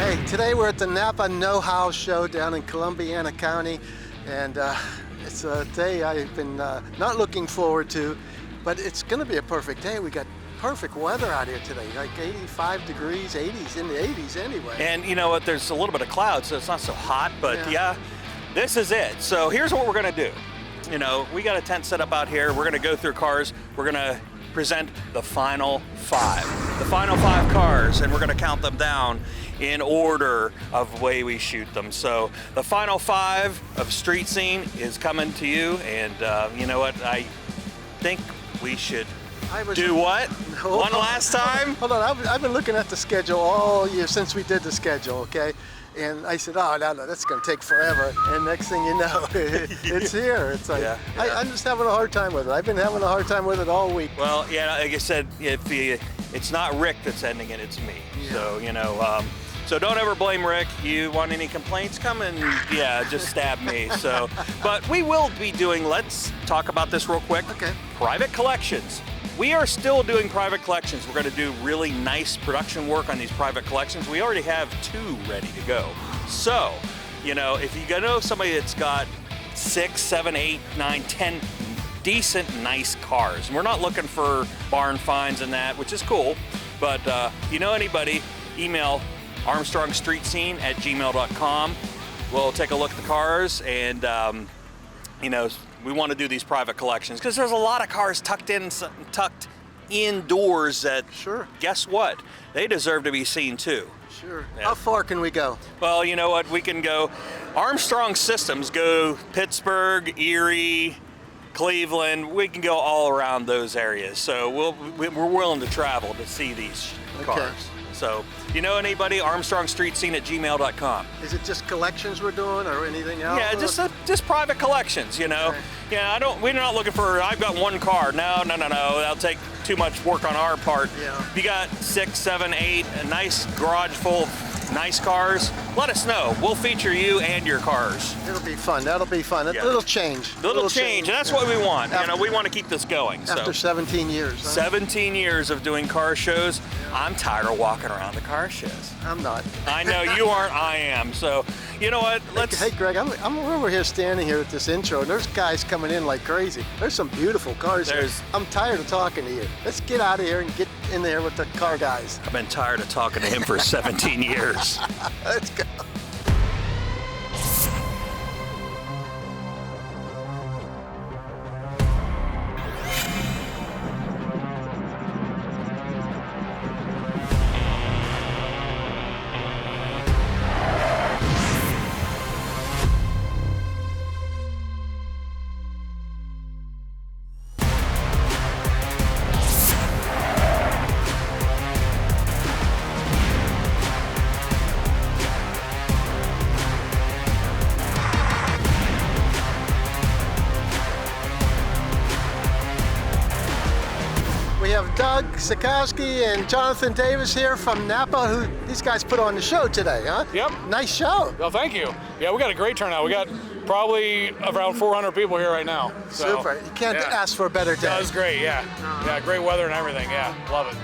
Hey, today we're at the NAPA Know How Show down in Columbiana County, and it's a day I've been not looking forward to, but it's going to be a perfect day. We got perfect weather out here today, like 85 degrees, 80s, in the 80s anyway. And you know what, there's a little bit of cloud, so it's not so hot, but yeah, this is it. So here's what we're going to do. You know, we got a tent set up out here. We're going to go through cars. We're going to present the final five cars, and we're going to count them down in order of the way we shoot them. So the final five of Street Scene is coming to you, and you know what, I think we should do what? One last time? Hold on, I've been looking at the schedule all year since we did the schedule, okay? And I said, oh, no, that's going to take forever. And next thing you know, it's here. It's like, I'm just having a hard time with it. I've been having a hard time with it all week. Well, yeah, like I said, it's not Rick that's ending it, it's me. Yeah. So, you know, so don't ever blame Rick. You want any complaints, come and, just stab me. So, but we will be doing, let's talk about this real quick. Okay. Private collections. We are still doing private collections. We're going to do really nice production work on these private collections. We already have 2 ready to go. So, you know, if you know somebody that's got 6, 7, 8, 9, 10 decent, nice cars, and we're not looking for barn finds and that, which is cool, but you know anybody, email armstrongstreetscene@gmail.com. We'll take a look at the cars, and you know, we want to do these private collections because there's a lot of cars tucked indoors that, guess what? They deserve to be seen too. Sure. Yeah. How far can we go? Well, you know what? We can go, Armstrong Systems go Pittsburgh, Erie, Cleveland. We can go all around those areas. So we're willing to travel to see these cars. So, you know anybody, armstrongstreetscene@gmail.com. Is it just collections we're doing or anything else? Yeah, just private collections, you know. Okay. Yeah, we're not looking for, I've got 1 car. No. That'll take too much work on our part. Yeah. If you got 6, 7, 8, a nice garage full of nice cars, let us know. We'll feature you and your cars. It'll be fun. That'll be fun. A little change. Little change, and that's what we want. You know, we want to keep this going. After 17 years. Huh? 17 years of doing car shows. I'm tired of walking around the car shows. I'm not. I know you aren't. I am. So, you know what? Hey, Greg, I'm over here standing here at this intro, and there's guys coming in like crazy. There's some beautiful cars here. I'm tired of talking to you. Let's get out of here and get in there with the car guys. I've been tired of talking to him for 17 years. Let's go. We have Doug Sikowski and Jonathan Davis here from NAPA, these guys put on the show today, huh? Yep. Nice show. Well, thank you. Yeah, we got a great turnout. We got probably around 400 people here right now. So, super. You can't ask for a better day. That was great, yeah. Yeah, great weather and everything, yeah. Love it.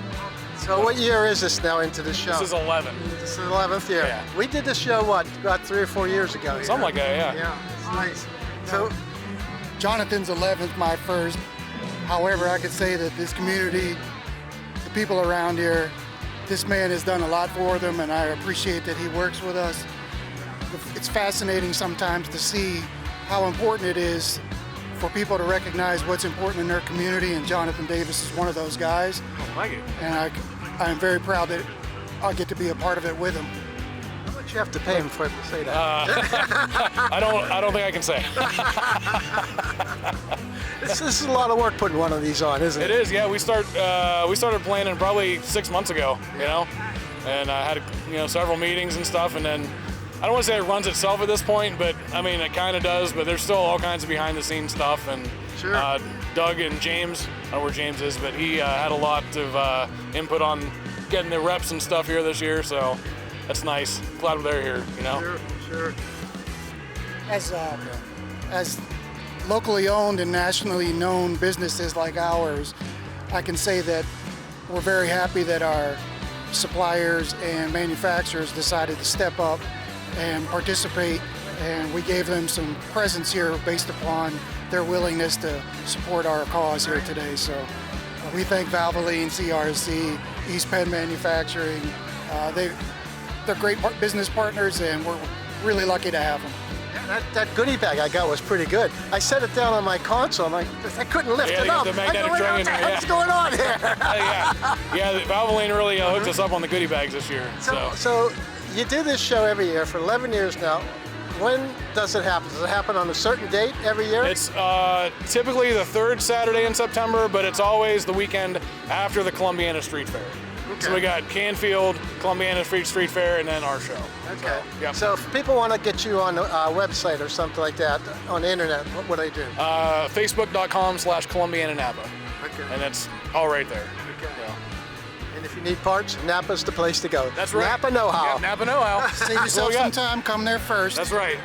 So what year is this now into the show? This is 11. This is the 11th year. Yeah. We did this show, what, about 3 or 4 years ago? Something like that, yeah. Yeah, it's nice. So, Jonathan's 11th, my first. However, I could say that this community, the people around here, this man has done a lot for them, and I appreciate that he works with us. It's fascinating sometimes to see how important it is for people to recognize what's important in their community, and Jonathan Davis is one of those guys. Oh, thank you. And I'm very proud that I get to be a part of it with him. How much you have to pay him for him to say that? I don't think I can say. This is a lot of work putting one of these on, isn't it? It is, yeah. We started planning probably 6 months ago, you know, and I had several meetings and stuff, and then I don't want to say it runs itself at this point, but I mean it kind of does. But there's still all kinds of behind-the-scenes stuff, and Doug and James, I don't know where James is, but he had a lot of input on getting the reps and stuff here this year, so that's nice. Glad they're here, you know. Sure. As locally owned and nationally known businesses like ours, I can say that we're very happy that our suppliers and manufacturers decided to step up and participate, and we gave them some presents here based upon their willingness to support our cause here today. So we thank Valvoline, CRC, East Penn Manufacturing. They're great business partners, and we're really lucky to have them. That goodie bag I got was pretty good. I set it down on my console, and I couldn't lift it up. The magnetic drain in there, What's going on here? Yeah, Valvoline really hooked us up on the goodie bags this year. So you do this show every year for 11 years now. When does it happen? Does it happen on a certain date every year? It's typically the third Saturday in September, but it's always the weekend after the Columbiana Street Fair. Okay. So we got Canfield, Columbiana Street Fair, and then our show. Okay. Yep. So if people want to get you on a website or something like that on the internet, what would I do? Facebook.com/Columbiana Napa. Okay. And it's all right there. Okay. Yeah. And if you need parts, Napa's the place to go. That's right. Napa Know How. Yep, Napa Know How. Save yourself some time, come there first. That's right.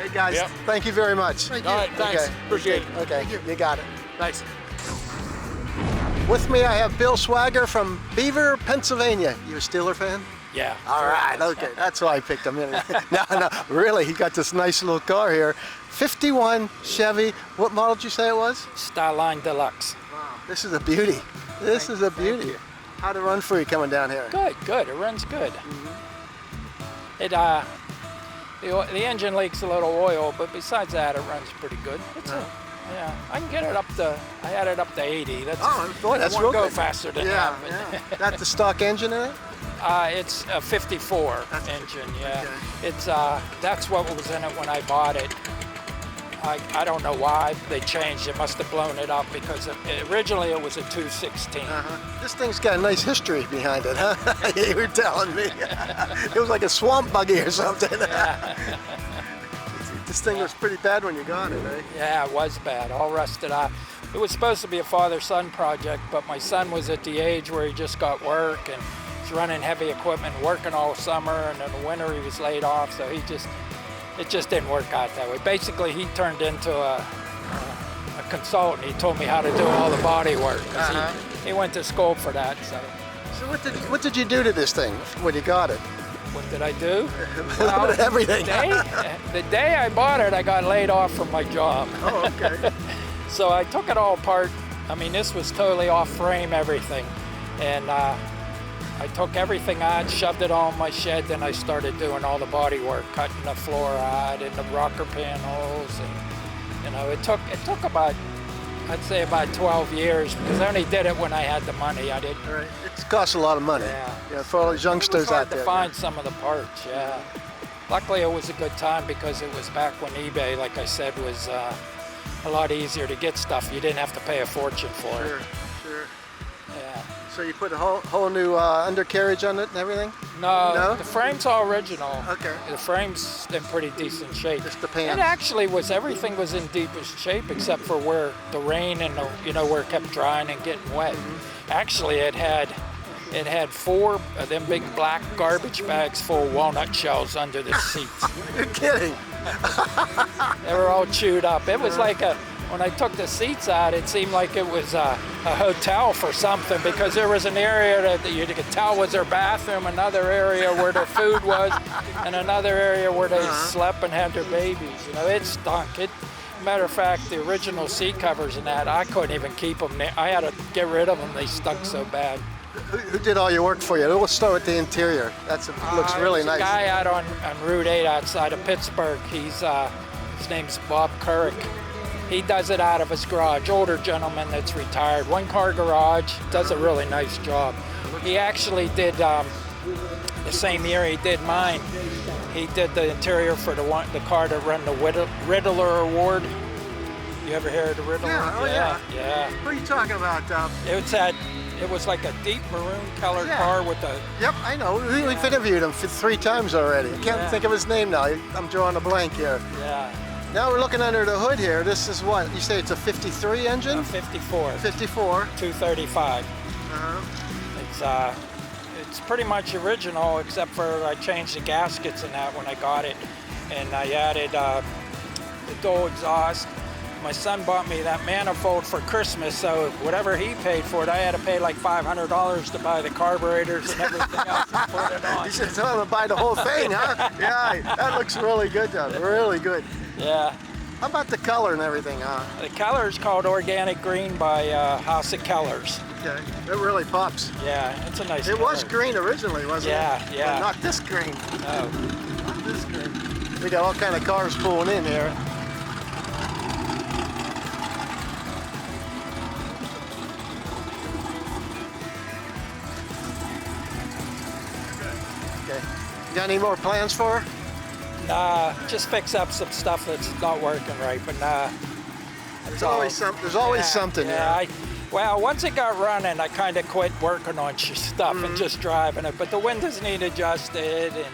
Hey guys, Yep. thank you very much. Thank you. All right, thanks. Okay. Appreciate it. Okay, you got it. Thanks. With me, I have Bill Swagger from Beaver, Pennsylvania. You a Steeler fan? Yeah. All right, okay. That's why I picked him. No, really, he got this nice little car here. 51 Chevy. What model did you say it was? Starline Deluxe. Wow, this is a beauty. This is a beauty. How'd it run for you coming down here? Good. It runs good. Mm-hmm. It the engine leaks a little oil, but besides that, it runs pretty good. Yeah, I can get it up to. I had it up to 80. That's boy, that's it real won't go good. faster than Yeah, that. yeah. That's the stock engine in it? It's a 54 engine. Yeah, Okay. it's that's what was in it when I bought it. I don't know why they changed. It must have blown it up because originally it was a 216. This thing's got a nice history behind it, huh? You were telling me. It was like a swamp buggy or something. This thing was pretty bad when you got it, eh? Yeah, it was bad, all rusted out. It was supposed to be a father-son project, but my son was at the age where he just got work and was running heavy equipment, working all summer, and in the winter he was laid off, so it just didn't work out that way. Basically, he turned into a consultant. He told me how to do all the body work. He went to school for that. So what did you do to this thing when you got it? what did I do? Everything. The day I bought it, I got laid off from my job. Oh, okay. So I took it all apart. I mean, this was totally off frame, everything. And I took everything out, shoved it all in my shed, then I started doing all the body work, cutting the floor out and the rocker panels. And, you know, it took about, I'd say about 12 years, because I only did it when I had the money. I didn't. Right. It costs a lot of money. Yeah. For all these youngsters It was hard out there. to find some of the parts, yeah. Luckily, it was a good time because it was back when eBay, like I said, was a lot easier to get stuff. You didn't have to pay a fortune for it. Sure. Yeah. So you put a whole new undercarriage on it and everything? No, the frame's all original. Okay. The frame's in pretty decent shape. Just the pants. It actually was, everything was in deepest shape except for where the rain and where it kept drying and getting wet. Mm-hmm. Actually, it had 4 of them big black garbage bags full of walnut shells under the seats. You're kidding. They were all chewed up. It was like when I took the seats out, it seemed like it was a hotel for something, because there was an area that you could tell was their bathroom, another area where their food was, and another area where they slept and had their babies. You know, it stunk. Matter of fact, the original seat covers and that, I couldn't even keep them. I had to get rid of them. They stunk so bad. Who did all your work for you? Let's start with the interior. Looks really nice. There's a guy out on Route 8 outside of Pittsburgh. His name's Bob Couric. He does it out of his garage. Older gentleman that's retired. 1-car garage. Does a really nice job. He actually did the same year he did mine. He did the interior for the car that won the Riddler Award. You ever heard of the Riddler? Yeah. Yeah. What are you talking about? It was like a deep maroon colored car with a... Yep, I know. We've interviewed him 3 times already. I can't think of his name now. I'm drawing a blank here. Yeah. Now we're looking under the hood here. This is what? You say it's a 53 engine? 54. 54. 235. It's pretty much original, except for I changed the gaskets and that when I got it. And I added the dual exhaust. my son bought me that manifold for Christmas, so whatever he paid for it, I had to pay like $500 to buy the carburetors and everything else and put it on. You should tell him to buy the whole thing, huh? Yeah, that looks really good, John. Really good. Yeah. How about the color and everything, huh? The color is called Organic Green by House of Colors. Okay, it really pops. Yeah, it's a nice It color. was green originally, wasn't it? Yeah, yeah. But not this green. Oh. Not this green. We got all kind of cars pulling in here. Okay. You got any more plans for her? Nah, just fix up some stuff that's not working right, but nah. There's always something. Yeah, there. well, once it got running, I kind of quit working on stuff and just driving it. But the windows need adjusted and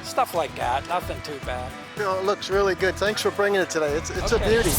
stuff like that. Nothing too bad. You know, it looks really good. Thanks for bringing it today. It's a Okay. beauty.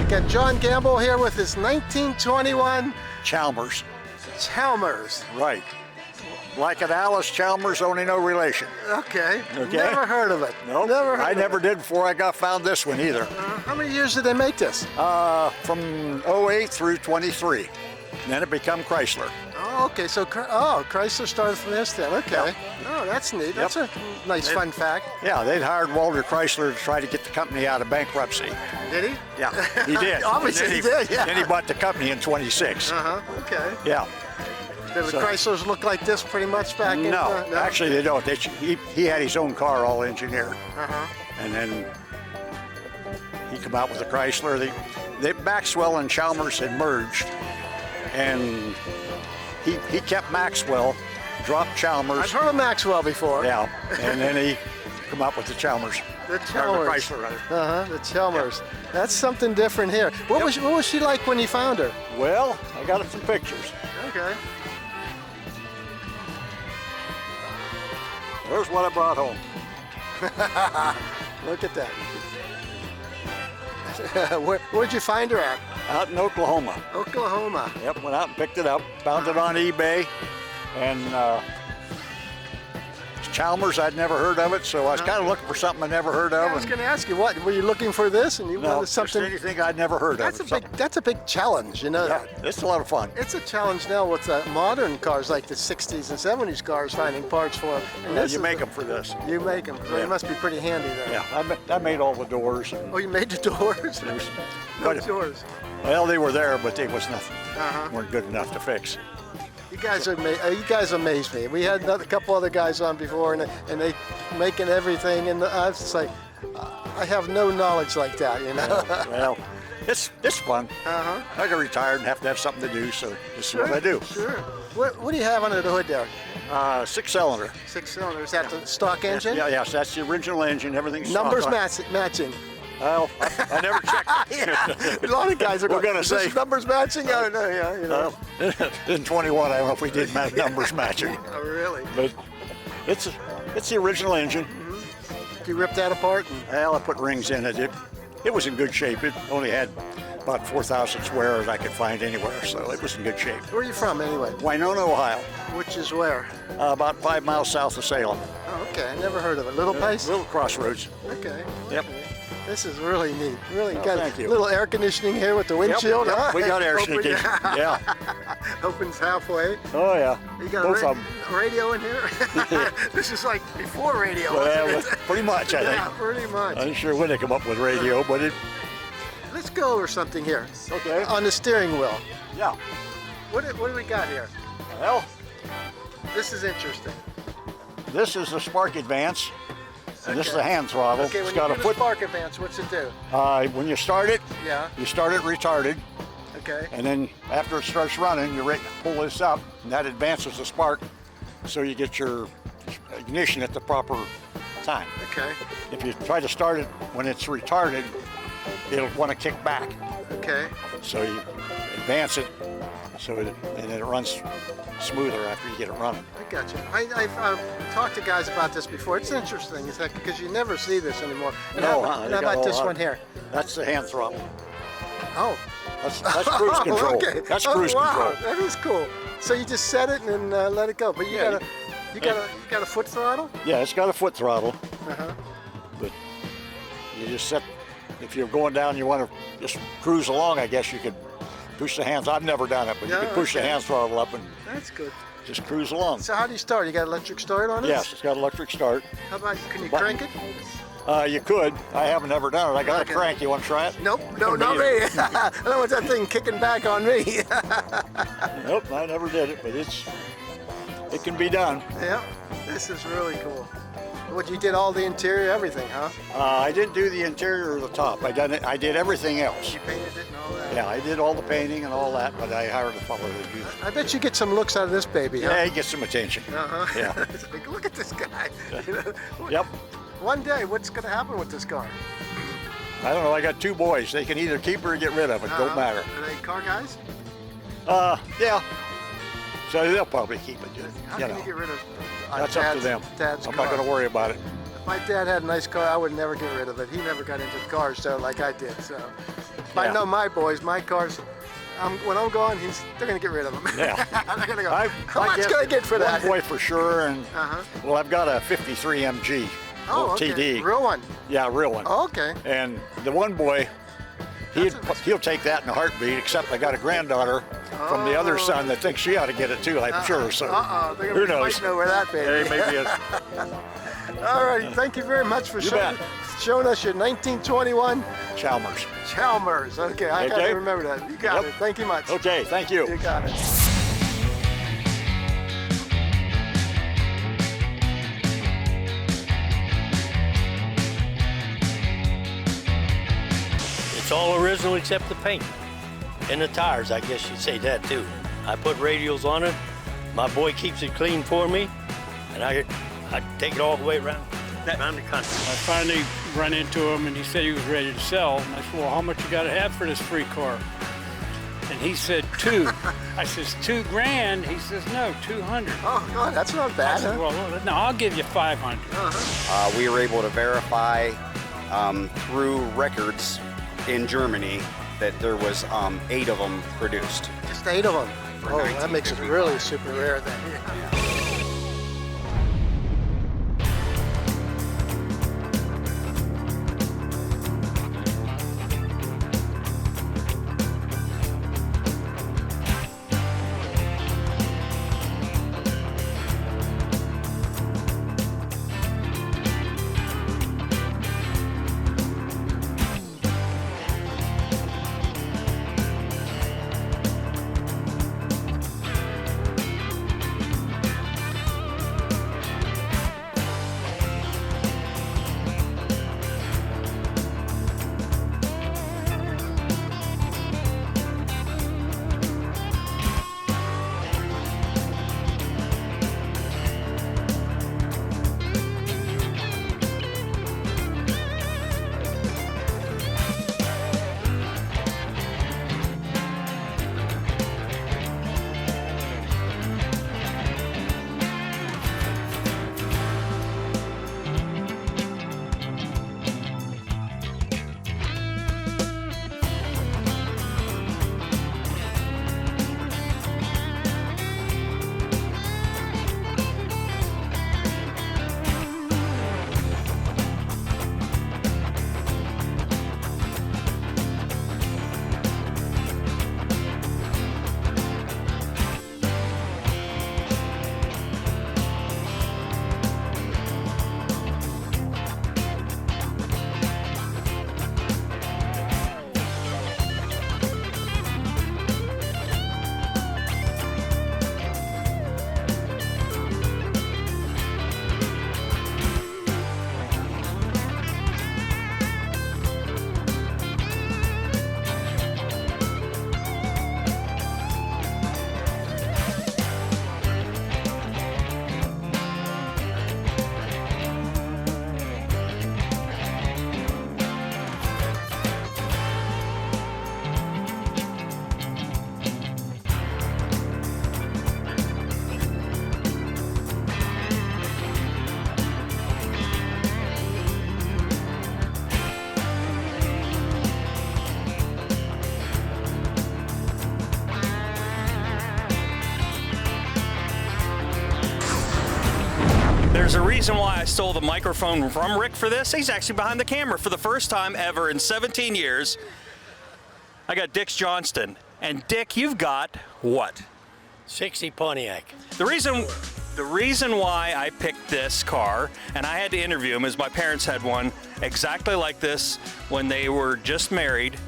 Got John Gamble here with his 1921 Chalmers. Chalmers. Right. Like an Alice Chalmers, only no relation. Okay. Okay. Never heard of it. Nope. Never heard I of never it. did before I found this one either. How many years did they make this? From 08 through 23. And then it became Chrysler. Oh, okay. So, Chrysler started from this then. Okay. Yep. Oh, that's neat. That's a nice fun fact. Yeah, they'd hired Walter Chrysler to try to get the company out of bankruptcy. Did he? Yeah, he did. Obviously Then he did, yeah. Then he bought the company in 26. Okay. Yeah. Did the So- Chryslers look like this pretty much back in? No, actually they don't. He had his own car all engineered. And then he came out with a Chrysler. Maxwell and Chalmers had merged. And he kept Maxwell, dropped Chalmers. I've heard of Maxwell before. Yeah, and then he come up with the Chalmers. The Or the Chalmers. Chrysler, rather. The Chalmers. That's something different here. What was she like when you found her? Well, I got some pictures. Okay. There's what I brought home. Look at that. Where'd you find her at? Out in Oklahoma. Oklahoma. Yep, went out and picked it up, found it on eBay, and Chalmers, I'd never heard of it, so I was kind of looking for something I never heard of. I was going to ask you, what were you looking for this, and you No, wanted something? just anything I'd never heard That's of. that's a big challenge, you know. Yeah, it's a lot of fun. It's a challenge now with modern cars like the 60s and 70s cars finding parts for them. And Yeah, this you is make them for this. You make them, so Yeah. you must be pretty handy then. Yeah, I made all the doors. And Oh, you made the doors? No But- doors. well, they were there, but they was nothing. Uh-huh. Weren't good enough to fix. You guys amaze me. We had a couple other guys on before, and they making everything, and I was just like, I have no knowledge like that, you know. Well, it's fun. Uh-huh. I got retired and have to have something to do, so this is what I do. Sure. What do you have under the hood there? 6-cylinder. 6-cylinder. Is that the stock engine? Yeah, yes, that's the original engine. Everything's Numbers stock on. matching. Well, I never checked. Yeah. A lot of guys are We're going, gonna "Is this say- numbers matching?" I don't know, yeah, you know. In 21, I don't know if we did numbers matching, Oh, really? but it's the original engine. You ripped that apart? And, Well, I put rings in it. It was in good shape. It only had about 4,000 wears I could find anywhere, so it was in good shape. where are you from, anyway? Winona, Ohio, Which is where? about 5 miles south of Salem. Oh, okay. I never heard of it. Little place? Little crossroads. Okay. Yep. This is really neat. Really Oh, got thank a you. little air conditioning here with the windshield. Yep, huh? we got air Open- conditioning. Yeah. Opens halfway. Oh yeah. You got Both a of them. radio in here? This is like before radio. Well, wasn't it? pretty much, I Yeah, think. pretty much. I'm sure when they come up with radio, but it. Let's go over something here. Okay. On the steering wheel. Yeah. What do we got here? Well, This is interesting. this is the Spark Advance, and this is Okay. the hand throttle. Okay, when It's you got do a the foot. spark advance, what's it do? When you start it, Yeah. you start it retarded, Okay. and then after it starts running, you're ready to pull this up, and that advances the spark, so you get your ignition at the proper time. Okay. If you try to start it when it's retarded, it'll want to kick back. Okay. So you advance it, and then it runs smoother after you get it running. I got you. I've talked to guys about this before. It's interesting, it's like, because you never see this anymore. And No, how, huh? and They how got about all this out. one here? That's the hand throttle. Oh. That's cruise control. Okay. That's Oh, cruise wow. control. That is cool. So you just set it and then let it go. But you Yeah, got a foot throttle? Yeah, it's got a foot throttle, Uh-huh. but you just set. If you're going down, you want to just cruise along. I guess you could push the hands. I've never done it, but you Yeah, could push the okay. hand throttle up and That's good. just cruise along. So how do you start? You got electric start on it? Yes, it's got electric start. How about, can you Button. crank it? You could. I haven't ever done it. I got Okay. a crank. You want to try it? Nope, no, Me not either. me. I don't want that thing kicking back on me. Nope, I never did it, but it can be done. Yeah, this is really cool. What, you did all the interior, everything, huh? I didn't do the interior or the top. I did everything else. You painted it and all that? Yeah, I did all the painting and all that, but I hired a fellow to do that. I bet you get some looks out of this baby, huh? Yeah, he gets some attention. Uh-huh. Yeah. It's like, look at this guy. You know? Yep. One day, what's going to happen with this car? I don't know. I got 2 boys. They can either keep or get rid of it. Don't matter. Are they car guys? Yeah. So they'll probably keep it. How You can know, you get rid of that's up to them. Dad's I'm car? not going to worry about it. If my dad had a nice car, I would never get rid of it. He never got into cars, so like I did. So if I Yeah. know my boys, my cars. When I'm gone, they're gonna get rid of them. Yeah. They're gonna go. I How much can I get for that? One boy for sure, and Uh-huh. well, I've got a 53 MG, Oh, little okay. TD. Real one. Yeah, real one. Oh, okay. And the one boy, That's a nice- he'll take that in a heartbeat. Except I got a granddaughter from the other Oh. son that thinks she ought to get it too. I'm sure. So They're who gonna be knows? fighting over that baby. Hey, maybe All right. Thank you very much for You showing us your 1921 Chalmers. Chalmers. Okay, I gotta Okay. remember that. You got Yep. it. Thank you much. Okay, thank you. You got it. It's all original except the paint and the tires. I guess you'd say that too. I put radials on it. My boy keeps it clean for me, and I take it all the way around the country. I finally run into him and he said he was ready to sell. And I said, well, how much you got to have for this free car? And he said, 2. I says, $2,000? He says, no, 200. Oh, God, that's not I bad. said, Huh? well, no, I'll give you 500. We were able to verify through records in Germany that there was 8 of them produced. Just 8 of them. For Oh, that makes it 1955. really super rare then. There's a reason why I stole the microphone from Rick for this. He's actually behind the camera for the first time ever in 17 years. I got Dick Johnston. And Dick, you've got what? 60 Pontiac. The reason why I picked this car, and I had to interview him, is my parents had one exactly like this when they were just married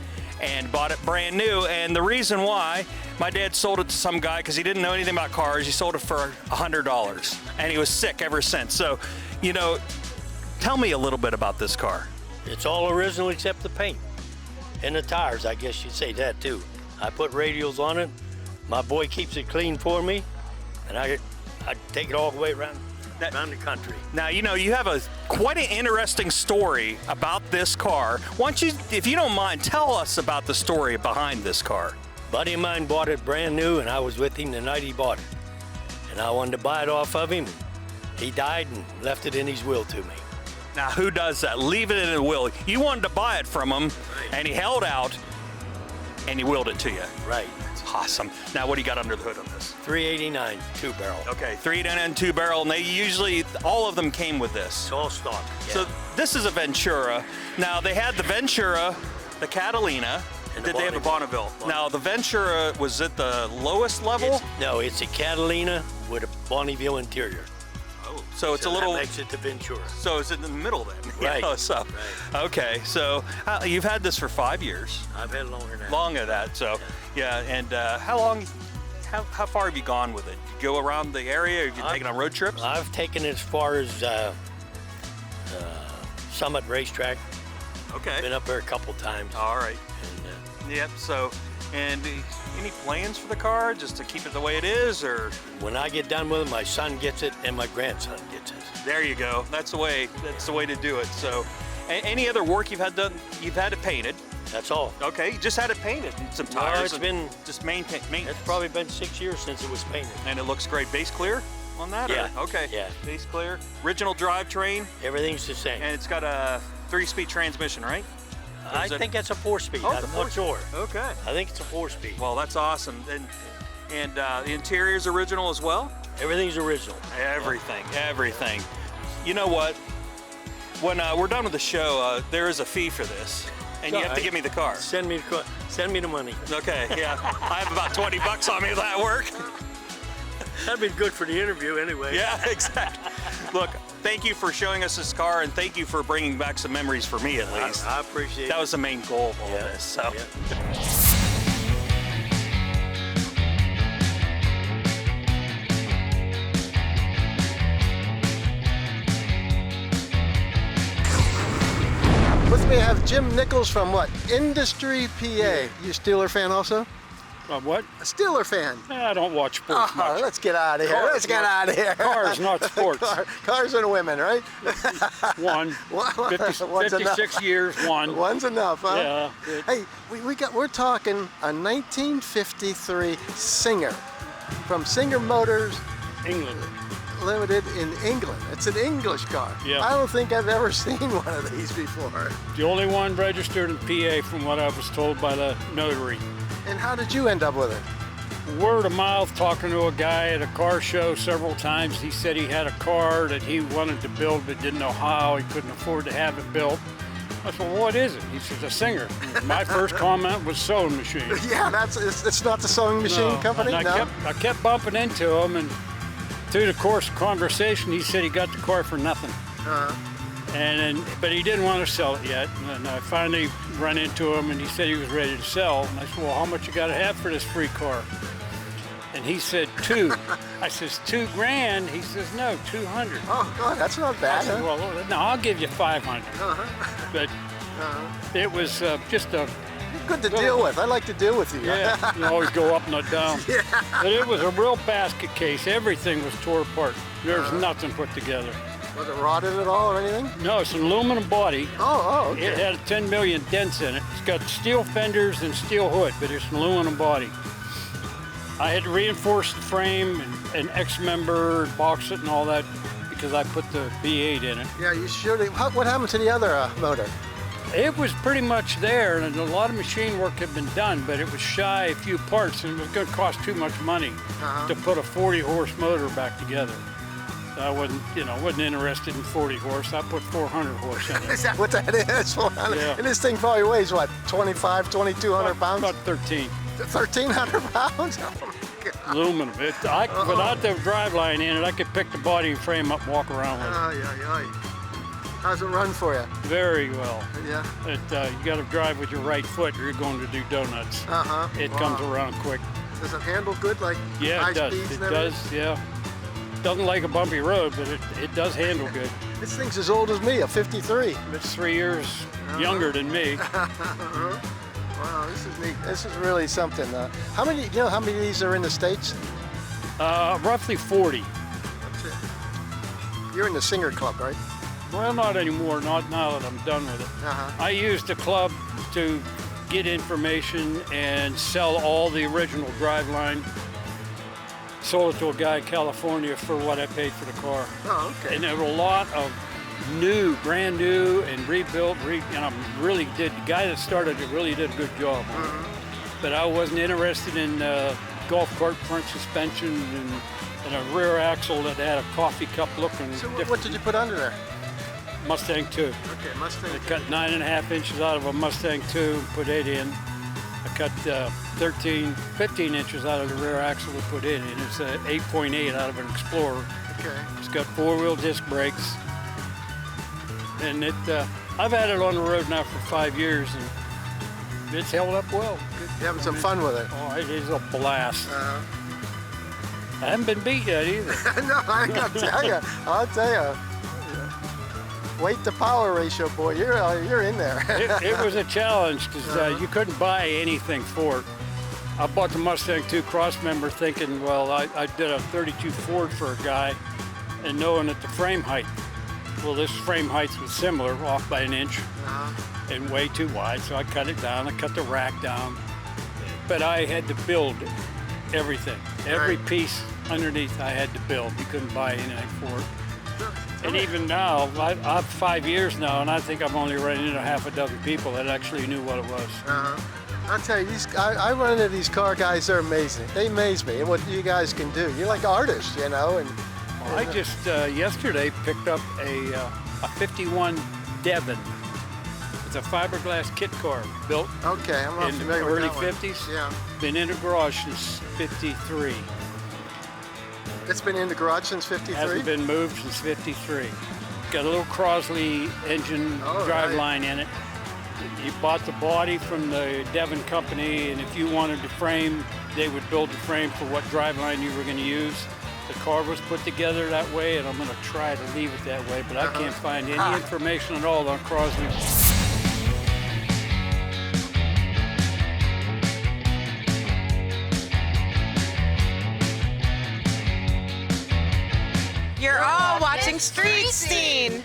and bought it brand new. And the reason why, my dad sold it to some guy because he didn't know anything about cars. He sold it for $100, and he was sick ever since. So, you know, tell me a little bit about this car. It's all original except the paint. And the tires, I guess you'd say that too. I put radials on it. My boy keeps it clean for me, and I take it all the way around the country. Now, you know, you have quite an interesting story about this car. Why don't you, if you don't mind, tell us about the story behind this car. Buddy of mine bought it brand new, and I was with him the night he bought it. And I wanted to buy it off of him. He died and left it in his will to me. Now, who does that? Leave it in a will. You wanted to buy it from him, and he held out, and he willed it to you. Right. It's awesome. Now, what do you got under the hood on this? 389 2-barrel. Okay, 389 2-barrel, and they usually, all of them came with this. It's all stock. Yeah. So this is a Ventura. Now, they had the Ventura, the Catalina. Did they have a Bonneville? Now, the Ventura, was it the lowest level? It's a Catalina with a Bonneville interior. Oh, so it's a little. That makes it the Ventura. So it's in the middle then. Right. You know, so, right. Okay, so you've had this for 5 years. I've had it longer than that. Longer than that. So yeah, and how far have you gone with it? You go around the area? Have you taken on road trips? I've taken it as far as Summit Racetrack. Okay. Been up there a couple times. All right. And, yep. So, and any plans for the car, just to keep it the way it is, or? When I get done with it, my son gets it and my grandson gets it. There you go. That's the way. That's the way to do it. So, any other work you've had done? You've had it painted. That's all. Okay, you just had it painted. Some tires. No, it's been just maintenance. It's probably been 6 years since it was painted. And it looks great. Base clear on that? Yeah. Or? Okay. Yeah. Base clear. Original drivetrain. Everything's the same. And it's got a 3-speed transmission, right? I think that's a 4-speed. Oh, I'm not sure. Okay. I think it's a 4-speed. Well, that's awesome. And the interior's original as well? Everything's original. Everything. You know what? When we're done with the show, there is a fee for this, and you have to give me the car. Send me the money. Okay. Yeah. I have about $20 on me. Will that work? That'd be good for the interview anyway. Yeah, exactly. Look, thank you for showing us this car, and thank you for bringing back some memories for me, at least. I appreciate it. That was the main goal of all this. So. Yeah. With me, I have Jim Nichols from what? Industry PA. You a Steeler fan also? What? A Steeler fan. I don't watch sports much. Let's get out of here. Let's get out of here. Cars, not sports. Cars and women, right? One. 56 years, one. One's enough, huh? Yeah. Hey, we're talking a 1953 Singer from Singer Motors England. Limited in England. It's an English car. Yeah. I don't think I've ever seen one of these before. The only one registered in PA from what I was told by the notary. And how did you end up with it? Word of mouth, talking to a guy at a car show several times. He said he had a car that he wanted to build but didn't know how. He couldn't afford to have it built. I said, well, what is it? He says, a Singer. My first comment was sewing machine. Yeah, it's not the sewing machine company? And no? I kept bumping into him, and through the course of conversation, he said he got the car for nothing. But he didn't want to sell it yet. And I finally ran into him, and he said he was ready to sell. And I said, well, how much you got to have for this free car? And he said, $2. I says, $2,000? He says, no, $200. Oh, God, that's not bad. I said, well, no, I'll give you $500. But it was just a... Good to deal with. I like to deal with you. Yeah, you always go up, not down. Yeah. But it was a real basket case. Everything was tore apart. There's nothing put together. Was it rotted at all or anything? No, it's an aluminum body. Oh, okay. It had 10 million dents in it. It's got steel fenders and steel hood, but it's an aluminum body. I had to reinforce the frame and X-member, box it and all that because I put the V8 in it. Yeah, you should. What happened to the other motor? It was pretty much there, and a lot of machine work had been done, but it was shy a few parts, and it was going to cost too much money to put a 40-horse motor back together. I wasn't interested in 40 horse. I put 400 horse in it. Is that what that is? 400? Yeah. And this thing probably weighs, what, 25, 2,200 pounds? About 13. 1,300 pounds? Oh, my God. Aluminum. Without the driveline in it, I could pick the body and frame up and walk around with it. Ay, ay, ay. How's it run for you? Very well. Yeah. You got to drive with your right foot or you're going to do donuts. Uh-huh. It comes around quick. Does it handle good, like Yeah, high it does. speeds It and everything? does, yeah. Doesn't like a bumpy road, but it does handle good. This thing's as old as me, a 53. It's 3 years younger than me. Wow, this is neat. This is really something. How many of these are in the States? Roughly 40. That's it. You're in the Singer Club, right? Well, not anymore, not now that I'm done with it. Uh-huh. I used the club to get information and sell all the original driveline. Sold it to a guy in California for what I paid for the car. Oh, okay. And there were a lot of brand new and rebuilt, the guy that started it really did a good job. But I wasn't interested in golf cart front suspension and a rear axle that had a coffee cup look. And So what did you put under there? Mustang 2. Okay, Mustang. I cut 9.5 inches out of a Mustang 2 and put 8 in. I cut 15 inches out of the rear axle to put in, and it's 8.8 out of an Explorer. Okay. It's got 4-wheel disc brakes, and I've had it on the road now for 5 years, and it's held up well. You having some fun with it? Oh, it is a blast. Uh-huh. I haven't been beat yet either. No, I gotta tell you. I'll tell you. Weight to power ratio, boy, you're in there. It was a challenge because you couldn't buy anything for it. I bought the Mustang 2 Crossmember thinking, well, I did a 32 Ford for a guy and knowing that the frame height, well, this frame height was similar, off by an inch and way too wide, so I cut it down. I cut the rack down, but I had to build everything. Every piece underneath I had to build. You couldn't buy anything for it. And even now, I've 5 years now, and I think I've only run into half a dozen people that actually knew what it was. I'll tell you, I run into these car guys, they're amazing. They amaze me and what you guys can do. You're like artists, and I just yesterday picked up a 51 Devon. It's a fiberglass kit car built Okay, I'm not in the familiar with early that one. 50s. Yeah. Been in the garage since 53. It's been in the garage since 53? Hasn't been moved since 53. Got a little Crosley engine driveline in it. You bought the body from the Devon company, and if you wanted the frame, they would build the frame for what driveline you were going to use. The car was put together that way, and I'm going to try to leave it that way, but I can't find any information at all on Crosley. You're all watching Street Scene.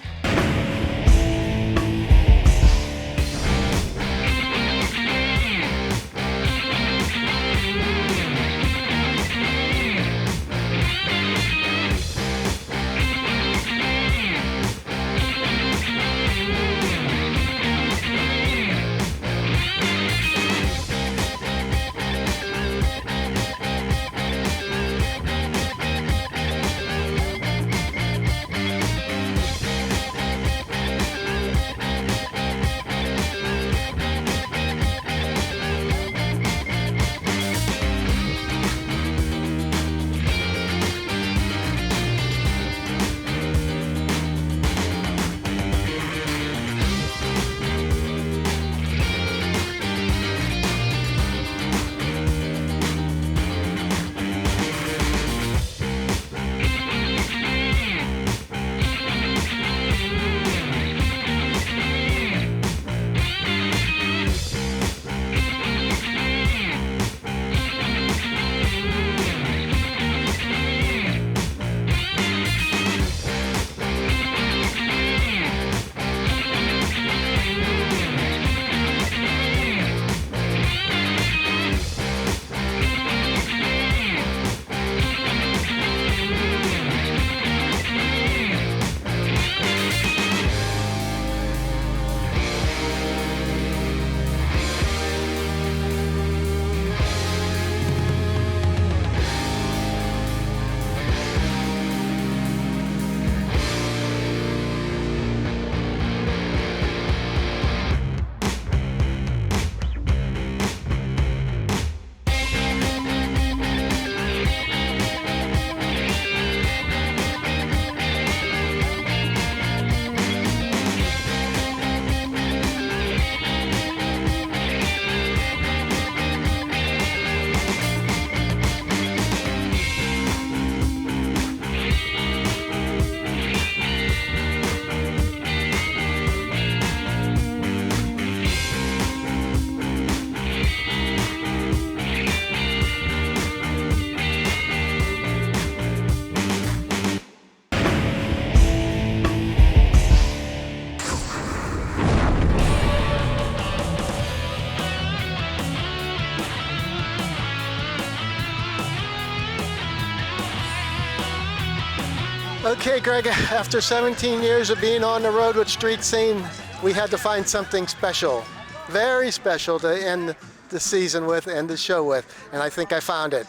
Okay, Greg, after 17 years of being on the road with Street Scene, we had to find something special, very special to end the season with, end the show with, and I think I found it.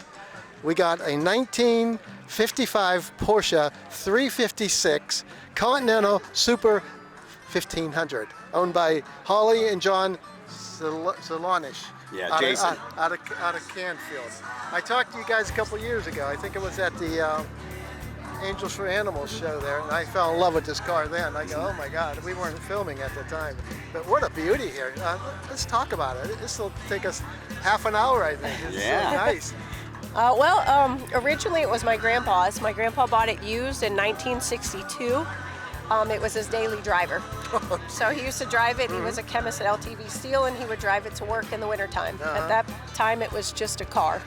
We got a 1955 Porsche 356 Continental Super 1500, owned by Holly and John Solonish. Yeah, Jason. Out of Canfield. I talked to you guys a couple years ago. I think it was at the Angels for Animals show there, and I fell in love with this car then. I go, oh my God, we weren't filming at the time. But what a beauty here. Let's talk about it. This will take us half an hour, I think. It's so nice. Originally it was my grandpa's. My grandpa bought it used in 1962. It was his daily driver. So he used to drive it. He was a chemist at LTV Steel, and he would drive it to work in the wintertime. At that time, it was just a car.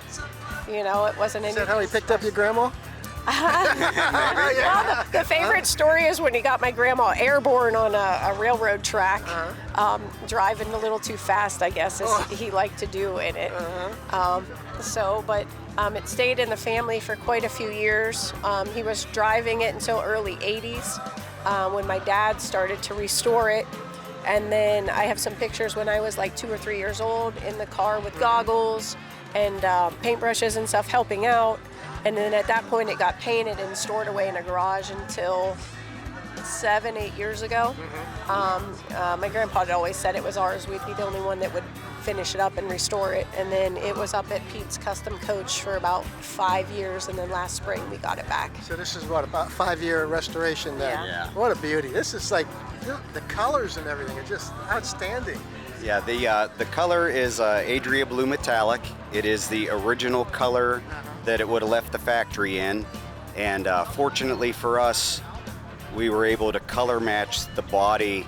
You know, it wasn't any. Is that how he picked up your grandma? Well, the favorite story is when he got my grandma airborne on a railroad track, driving a little too fast, I guess, as he liked to do in it. It stayed in the family for quite a few years. He was driving it until early 80s when my dad started to restore it. And then I have some pictures when I was like 2 or 3 years old in the car with goggles and paintbrushes and stuff helping out. And then at that point it got painted and stored away in a garage until 7-8 years ago. My grandpa had always said it was ours. We'd be the only one that would finish it up and restore it. And then it was up at Pete's Custom Coach for about 5 years, and then last spring we got it back. So this is what, about 5-year restoration then? Yeah. What a beauty. This is like, the colors and everything are just outstanding. Yeah, the color is Adria Blue Metallic. It is the original color that it would have left the factory in. And fortunately for us, we were able to color match the body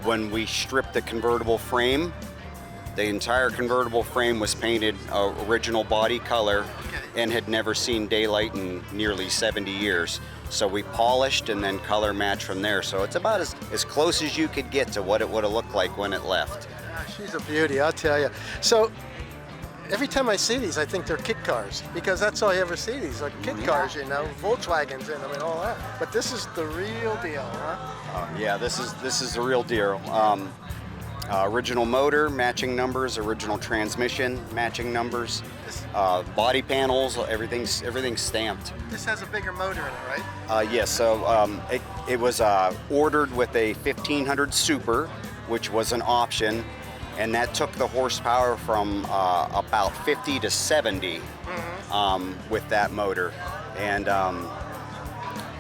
when we stripped the convertible frame. The entire convertible frame was painted original body color and had never seen daylight in nearly 70 years. So we polished and then color matched from there. So it's about as close as you could get to what it would have looked like when it left. She's a beauty, I'll tell you. So every time I see these, I think they're kit cars, because that's all you ever see, these like kit cars, you know, Volkswagens in them and all that. But this is the real deal, huh? Yeah, this is the real deal. Original motor, matching numbers. Original transmission, matching numbers. Body panels, everything's stamped. This has a bigger motor in it, right? Yes. So it was ordered with a 1500 Super, which was an option, and that took the horsepower from about 50 to 70 with that motor. And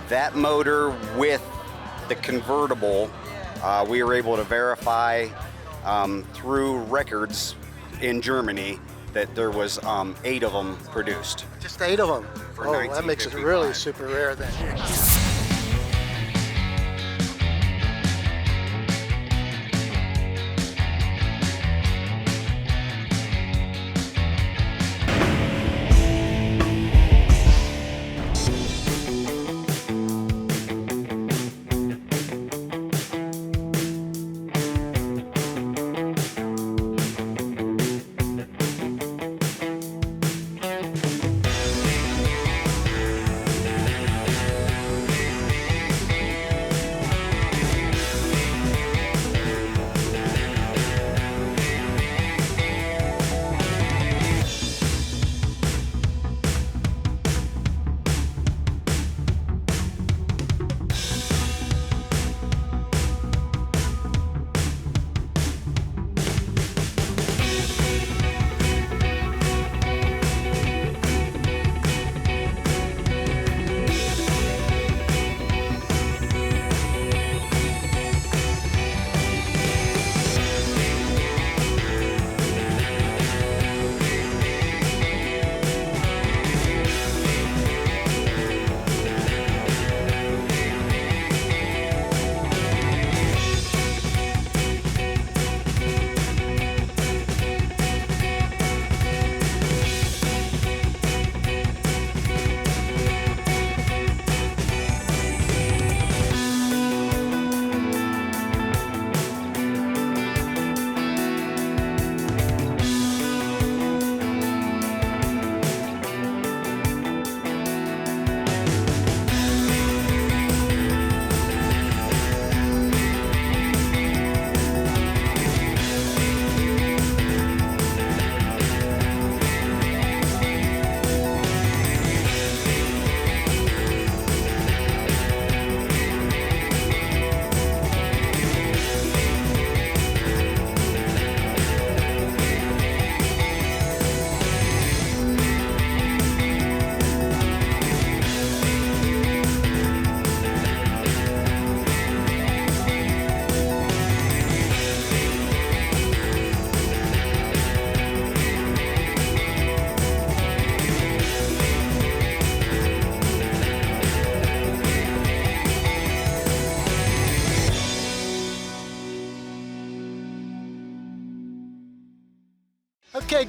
that motor with the convertible, we were able to verify through records in Germany that there was 8 of them produced. Just 8 of them? Oh, that makes it really super rare then.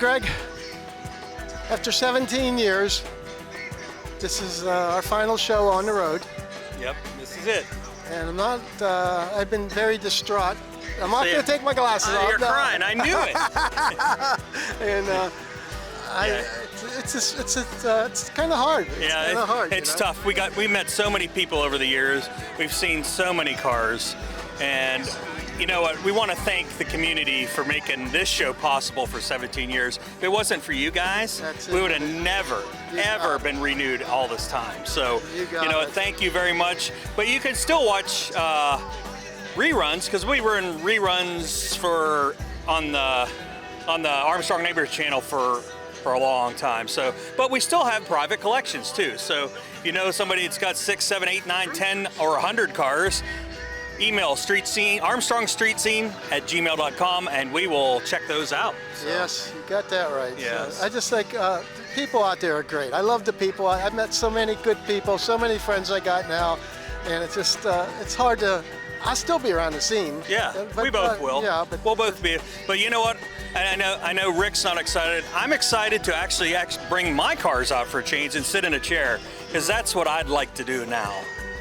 Greg, after 17 years, this is our final show on the road. Yep, this is it. And I'm not, I've been very distraught. I'm not going to take my glasses off. You're crying, I knew it. And it's kind of hard. It's kind of hard. It's tough. We met so many people over the years. We've seen so many cars, and you know what? We want to thank the community for making this show possible for 17 years. If it wasn't for you guys, we would have never, ever been renewed all this time. So, you know, thank you very much. But you can still watch reruns, because we were in reruns on the Armstrong Neighbors channel for a long time. So, but we still have private collections too. So, you know, somebody that's got 6, 7, 8, 9, 10, or 100 cars, email armstrongstreetscene@gmail.com, and we will check those out. So. Yes, you got that right. Yes. So I just think people out there are great. I love the people. I've met so many good people, so many friends I got now, and it's just, it's hard to, I'll still be around the scene. Yeah, but, we both will. Yeah, but we'll both be. But you know what? I know Rick's not excited. I'm excited to actually bring my cars out for a change and sit in a chair, because that's what I'd like to do now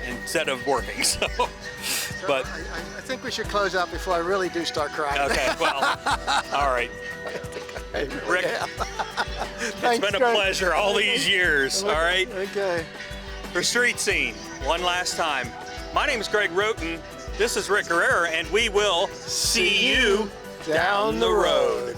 instead of working. So, but I think we should close out before I really do start crying. Okay, well, all right. Rick, it's been a pleasure all these years, all right? Okay. For Street Scene, one last time, my name is Greg Roten. This is Rick Herrera, and we will see you down the road.